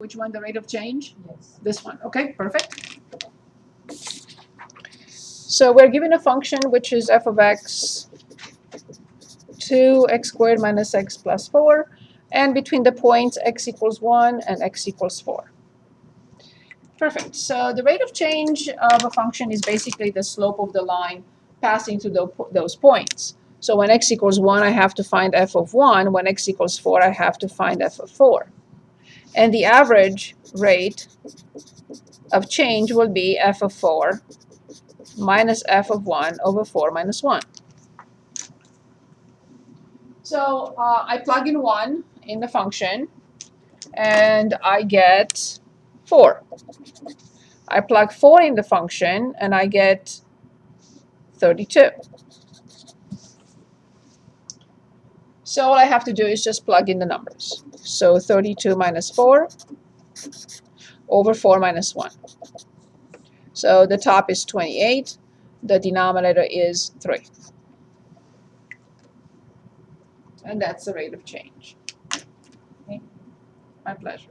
Which one, the rate of change? Yes. This one. Okay, perfect. So we're given a function which is f of x 2x squared minus x plus 4, and between the points x equals 1 and x equals 4. Perfect. So the rate of change of a function is basically the slope of the line passing through those points. So when x equals 1, I have to find f of 1. When x equals 4, I have to find f of 4. And the average rate of change will be f of 4 minus f of 1 over 4 minus 1. So I plug in 1 in the function, and I get 4. I plug 4 in the function, and I get 32. So all I have to do is just plug in the numbers. So 32 minus 4 over 4 minus 1. So the top is 28. The denominator is 3. And that's the rate of change. Okay. My pleasure.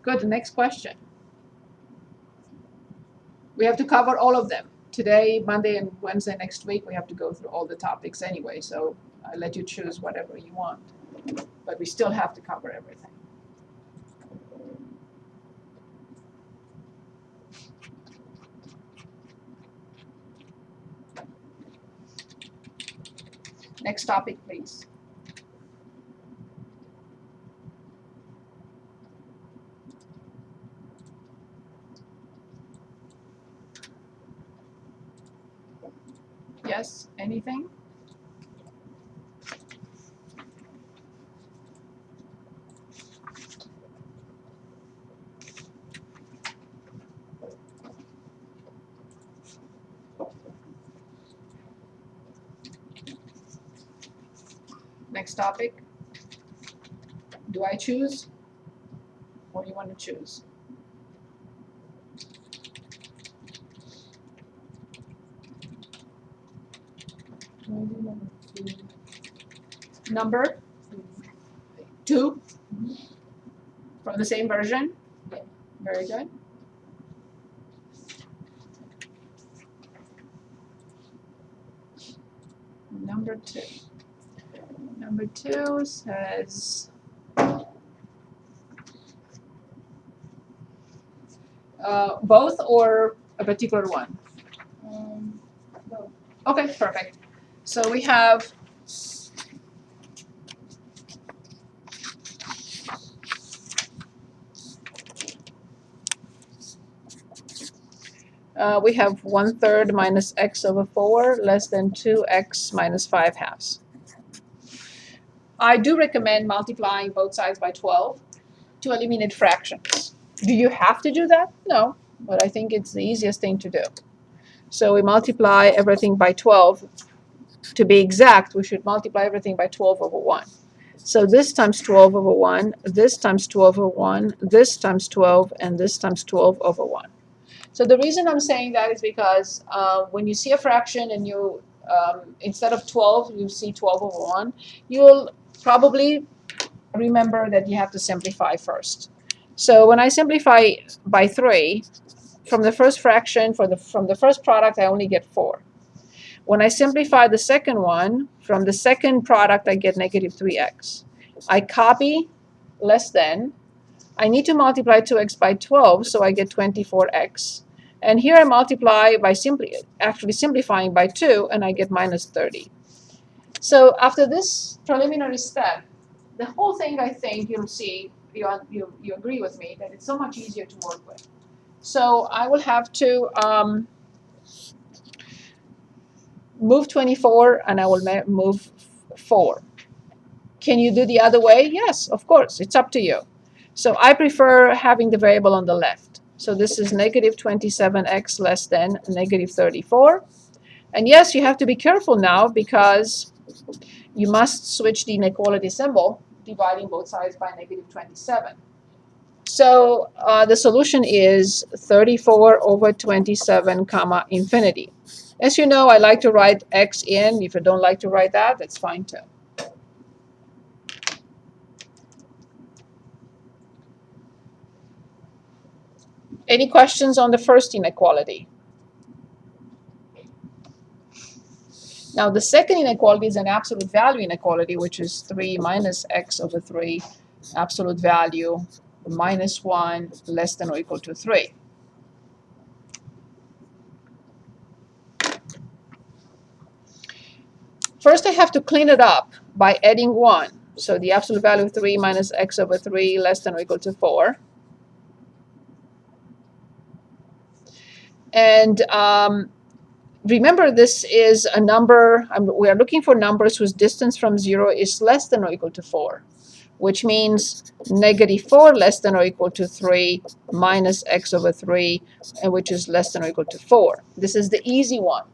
Good, the next question. We have to cover all of them. Today, Monday, and Wednesday next week, we have to go through all the topics anyway, so I let you choose whatever you want. But we still have to cover everything. Next topic, please. Yes, anything? Next topic. Do I choose? Or do you want to choose? Number 2 from the same version? Yeah. Very good. Number 2. Number 2 says both or a particular one? No. Okay, perfect. So we have we have 1/3 minus x over 4 less than 2x minus 5/2. I do recommend multiplying both sides by 12 to eliminate fractions. Do you have to do that? No, but I think it's the easiest thing to do. So we multiply everything by 12. To be exact, we should multiply everything by 12 over 1. So this times 12 over 1, this times 12 over 1, this times 12, and this times 12 over 1. So the reason I'm saying that is because when you see a fraction and you, instead of 12, you see 12 over 1, you'll probably remember that you have to simplify first. So when I simplify by 3, from the first fraction, from the first product, I only get 4. When I simplify the second one, from the second product, I get negative 3x. I copy less than. I need to multiply 2x by 12, so I get 24x. And here I multiply by actually simplifying by 2, and I get minus 30. So after this preliminary step, the whole thing, I think you'll see, you agree with me, that it's so much easier to work with. So I will have to move 24, and I will move 4. Can you do the other way? Yes, of course. It's up to you. So I prefer having the variable on the left. So this is negative 27x less than negative 34. And yes, you have to be careful now because you must switch the inequality symbol, dividing both sides by negative 27. So the solution is 34 over 27 comma infinity. As you know, I like to write x in. If you don't like to write that, that's fine too. Any questions on the first inequality? Now, the second inequality is an absolute value inequality, which is 3 minus x over 3, absolute value, minus 1, less than or equal to 3. First, I have to clean it up by adding 1. So the absolute value of 3 minus x over 3, less than or equal to 4. And remember, this is a number, we are looking for numbers whose distance from 0 is less than or equal to 4, which means negative 4 less than or equal to 3 minus x over 3, and which is less than or equal to 4. This is the easy one.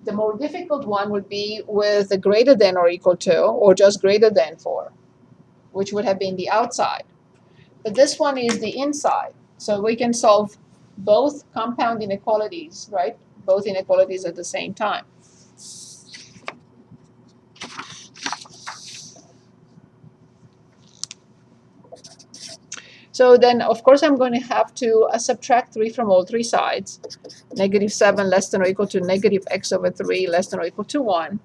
The more difficult one would be with the greater than or equal to, or just greater than 4, which would have been the outside. But this one is the inside. So we can solve both compound inequalities, right? Both inequalities at the same time. So then, of course, I'm going to have to subtract 3 from all three sides. Negative 7 less than or equal to negative x over 3 less than or equal to 1.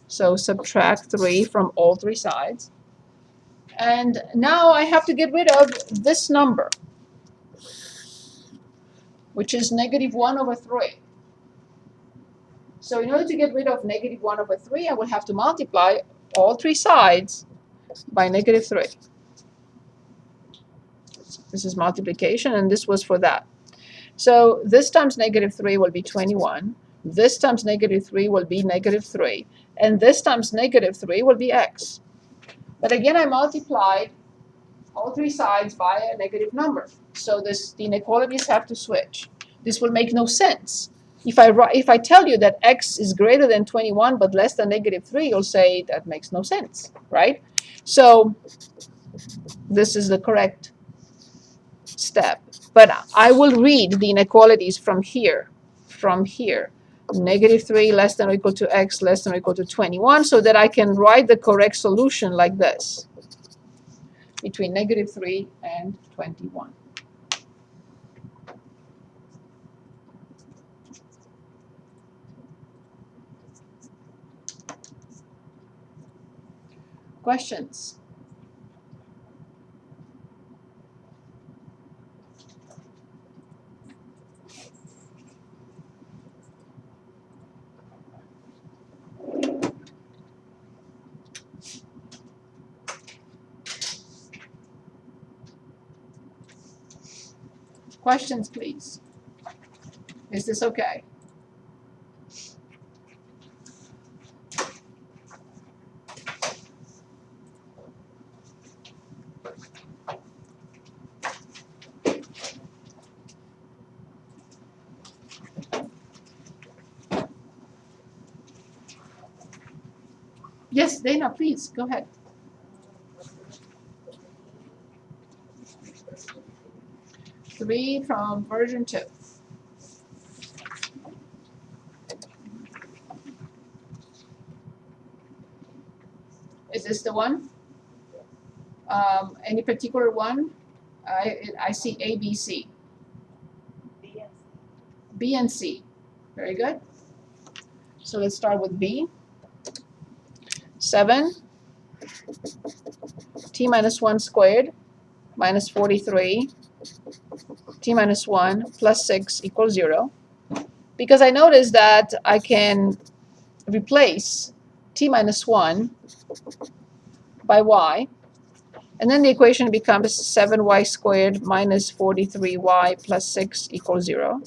So subtract 3 from all three sides. And now I have to get rid of this number, which is negative 1 over 3. So in order to get rid of negative 1 over 3, I will have to multiply all three sides by negative 3. This is multiplication, and this was for that. So this times negative 3 will be 21. This times negative 3 will be negative 3. And this times negative 3 will be x. But again, I multiplied all three sides by a negative number. So the inequalities have to switch. This will make no sense. If I tell you that x is greater than 21 but less than negative 3, you'll say that makes no sense, right? So this is the correct step. But I will read the inequalities from here. Negative 3 less than or equal to x less than or equal to 21, so that I can write the correct solution like this, between negative 3 and 21. Questions? Questions, please. Is this okay? Yes, Dana, please, go ahead. Three from version 2. Is this the one? Any particular one? I see A, B, C. B and C. Very good. So let's start with B. 7 t minus 1 squared minus 43 t minus 1 plus 6 equals 0. Because I noticed that I can replace t minus 1 by y, and then the equation becomes 7y squared minus 43y plus 6 equals 0.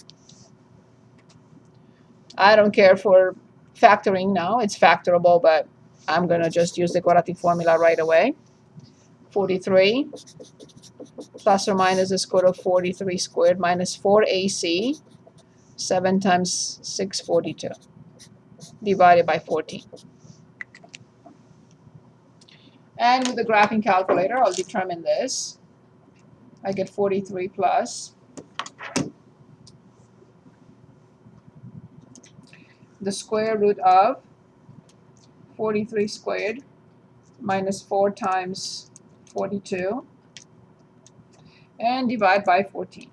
I don't care for factoring now. It's factorable, but I'm going to just use the quadratic formula right away. 43 plus or minus the square root of 43 squared minus 4ac, 7 times 642, divided by 14. And with the graphing calculator, I'll determine this. I get 43 plus the square root of 43 squared minus 4 times 42 and divide by 14.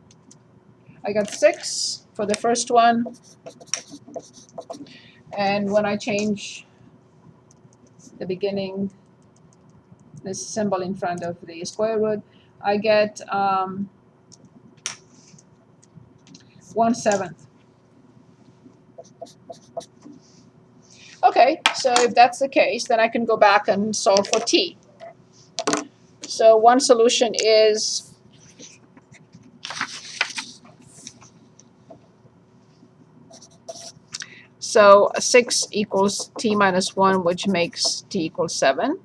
I got 6 for the first one, and when I change the beginning, this symbol in front of the square root, I get 1/7. Okay, so if that's the case, then I can go back and solve for t. So one solution is so 6 equals t minus 1, which makes t equals 7.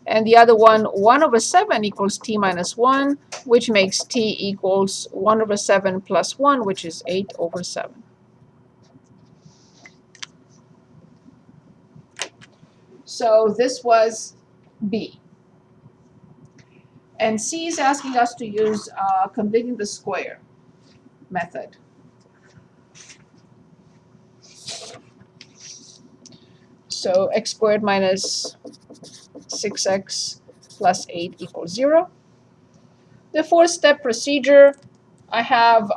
And the other one, 1/7 equals t minus 1, which makes t equals 1/7 plus 1, which is 8/7. So this was B. And C is asking us to use completing the square method. So x squared minus 6x plus 8 equals 0. The 4-step procedure, I have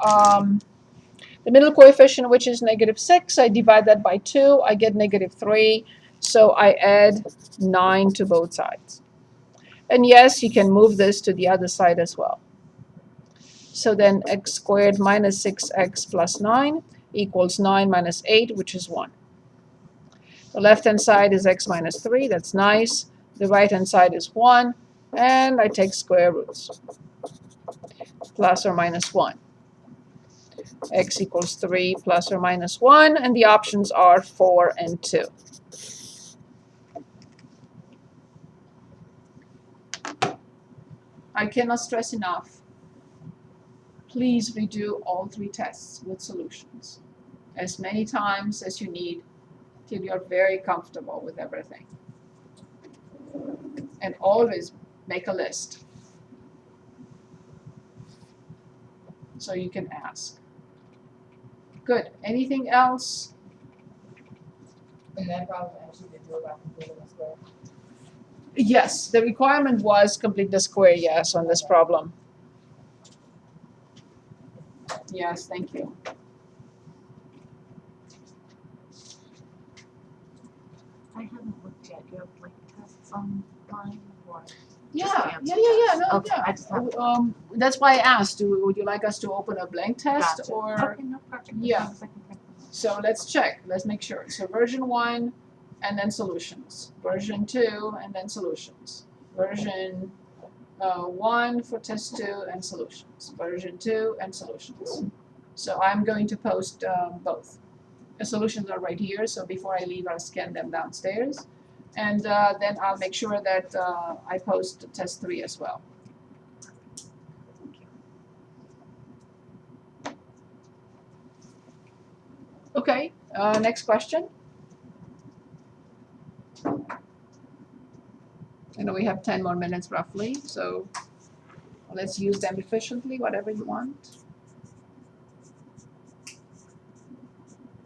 the middle coefficient, which is -6. I divide that by 2. I get -3. So I add 9 to both sides. And yes, you can move this to the other side as well. So then x squared minus 6x plus 9 equals 9 minus 8, which is 1. The left-hand side is x minus 3. That's nice. The right-hand side is 1. And I take square roots. Plus or minus 1. X equals 3 plus or minus 1. And the options are 4 and 2. I cannot stress enough. Please redo all 3 tests with solutions as many times as you need till you're very comfortable with everything. And always make a list so you can ask. Good. Anything else? And that problem actually did do about completing the square. Yes, the requirement was complete the square, yes, on this problem. Yes, thank you. I haven't looked yet. You have like tests online or Yeah, just yeah, answer yeah, yeah, tests? no, Okay, yeah. I just have. That's why I asked, would you like us to open a blank test Gotcha. or? Okay, no, perfect. Yeah. As long as I can print them. So let's check, let's make sure. So version 1 and then solutions. Version 2 and then solutions. Version 1 for test 2 and solutions. Version 2 and solutions. So I'm going to post both. The solutions are right here, so before I leave, I'll scan them downstairs. And then I'll make sure that I post test 3 as well. Okay, next question. I know we have 10 more minutes roughly, so let's use them efficiently, whatever you want.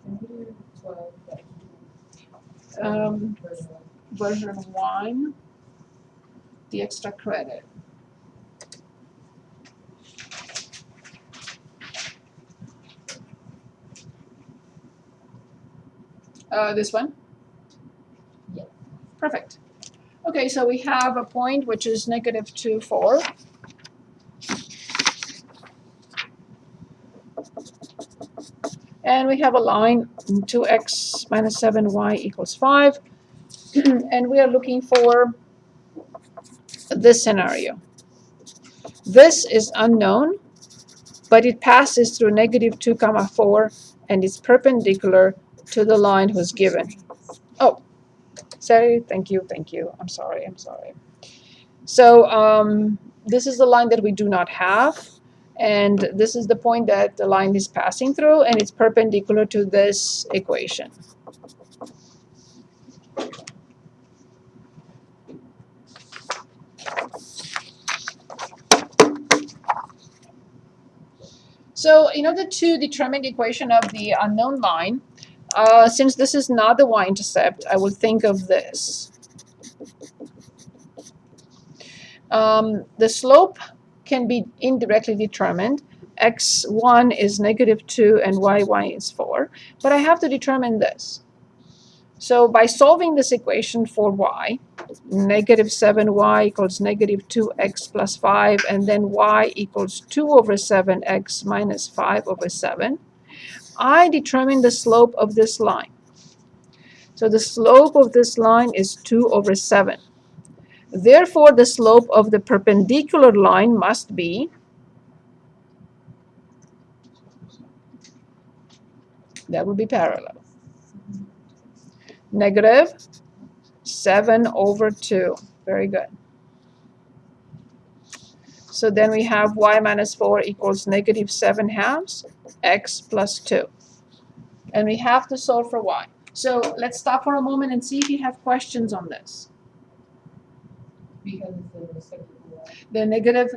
Can we do 12, Version 1, the extra credit. This one? Yeah. Perfect. Okay, so we have a point which is -2, 4. And we have a line 2x minus 7y equals 5. And we are looking for this scenario. This is unknown, but it passes through -2, 4, and it's perpendicular to the line who's given. Oh, sorry, thank you. I'm sorry. So this is the line that we do not have, and this is the point that the line is passing through, and it's perpendicular to this equation. So in order to determine the equation of the unknown line, Since this is not the y-intercept, I will think of this. The slope can be indirectly determined. X1 is -2 and y is 4. But I have to determine this. So by solving this equation for y, -7y equals -2x plus 5, and then y equals 2/7x minus 5/7, I determine the slope of this line. So the slope of this line is 2/7. Therefore, the slope of the perpendicular line must be, that would be parallel, -7/2. Very good. So then we have y minus 4 equals -7/2 x plus 2. And we have to solve for y. So let's stop for a moment and see if you have questions on this. Because it's the reciprocal.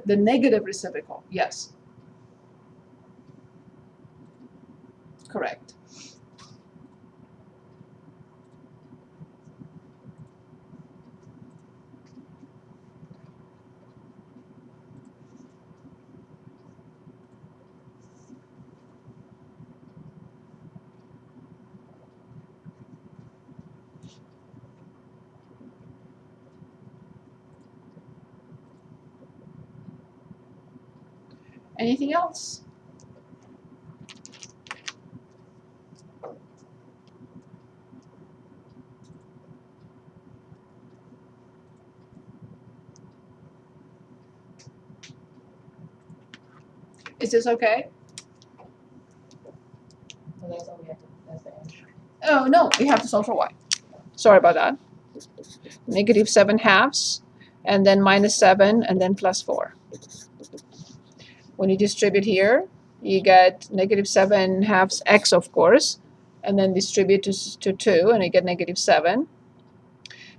The negative reciprocal, yes. Correct. Anything else? Is this okay? So that's all we have to, that's the answer. Oh, no, we have to solve for y. Sorry about that. -7/2, and then -7, and then plus 4. When you distribute here, you get -7/2 x, of course, and then distribute to 2, and you get -7,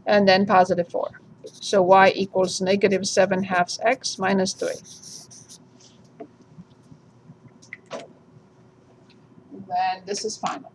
and then positive 4. So y equals -7/2 x minus 3. Then this is final.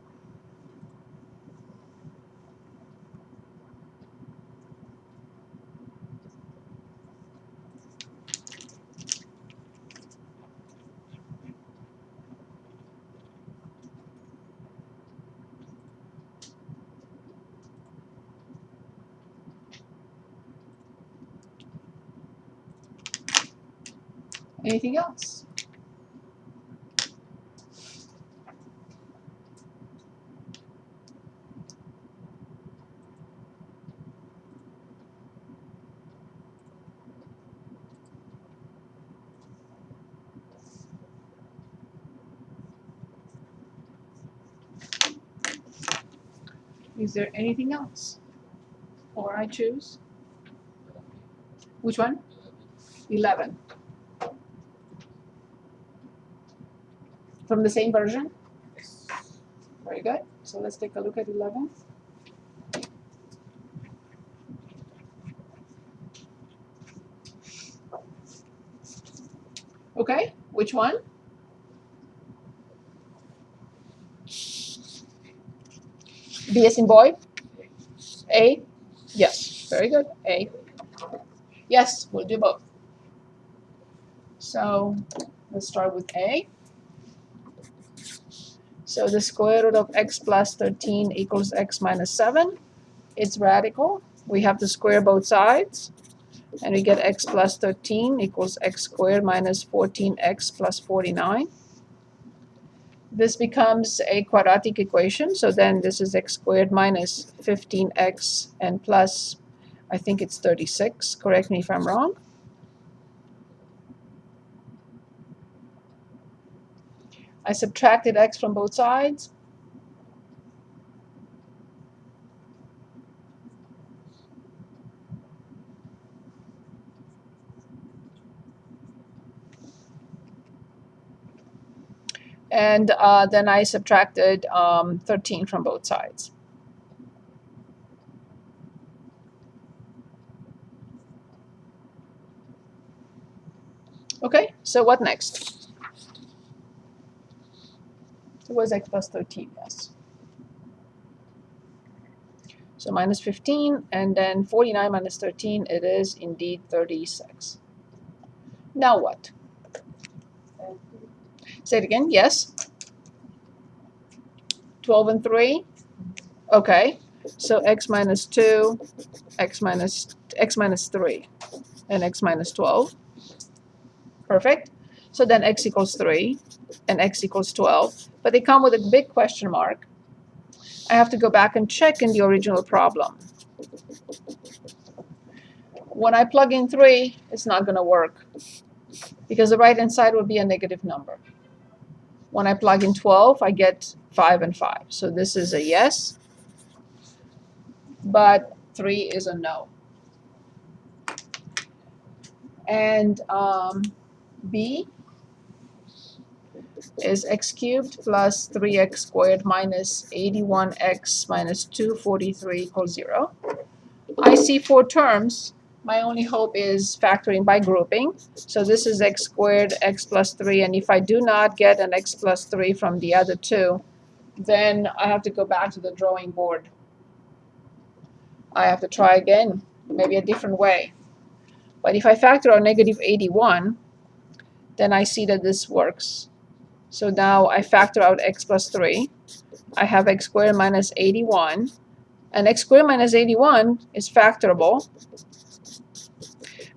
Anything else? Is there anything else? Or I choose? Which one? 11. From the same version? Very good. So let's take a look at 11. Okay, which one? B as in boy? A? Yes, very good. A. Yes, we'll do both. So let's start with A. So the square root of x plus 13 equals x minus 7. It's radical. We have to square both sides. And we get x plus 13 equals x squared minus 14x plus 49. This becomes a quadratic equation. So then this is x squared minus 15x and plus, I think it's 36. Correct me if I'm wrong. I subtracted x from both sides. And then I subtracted 13 from both sides. Okay, so what next? It was x plus 13, yes. So minus 15, and then 49 minus 13, it is indeed 36. Now what? Say it again, yes? 12 and 3? Okay, so x minus 2, x minus 3, and x minus 12. Perfect. So then x equals 3, and x equals 12. But they come with a big question mark. I have to go back and check in the original problem. When I plug in 3, it's not going to work, because the right-hand side will be a negative number. When I plug in 12, I get 5 and 5. So this is a yes, but 3 is a no. And B is x cubed plus 3x squared minus 81x minus 243 equals 0. I see 4 terms. My only hope is factoring by grouping. So this is x squared, x plus 3, and if I do not get an x plus 3 from the other two, then I have to go back to the drawing board. I have to try again, maybe a different way. But if I factor out negative 81, then I see that this works. So now I factor out x plus 3. I have x squared minus 81. And x squared minus 81 is factorable.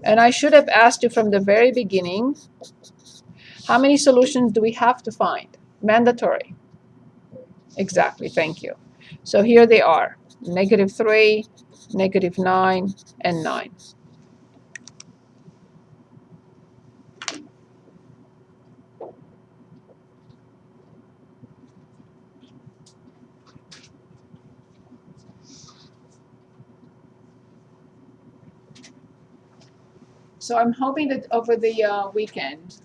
And I should have asked you from the very beginning, how many solutions do we have to find? Mandatory. Exactly, thank you. So here they are, negative 3, negative 9, and 9. So I'm hoping that over the weekend,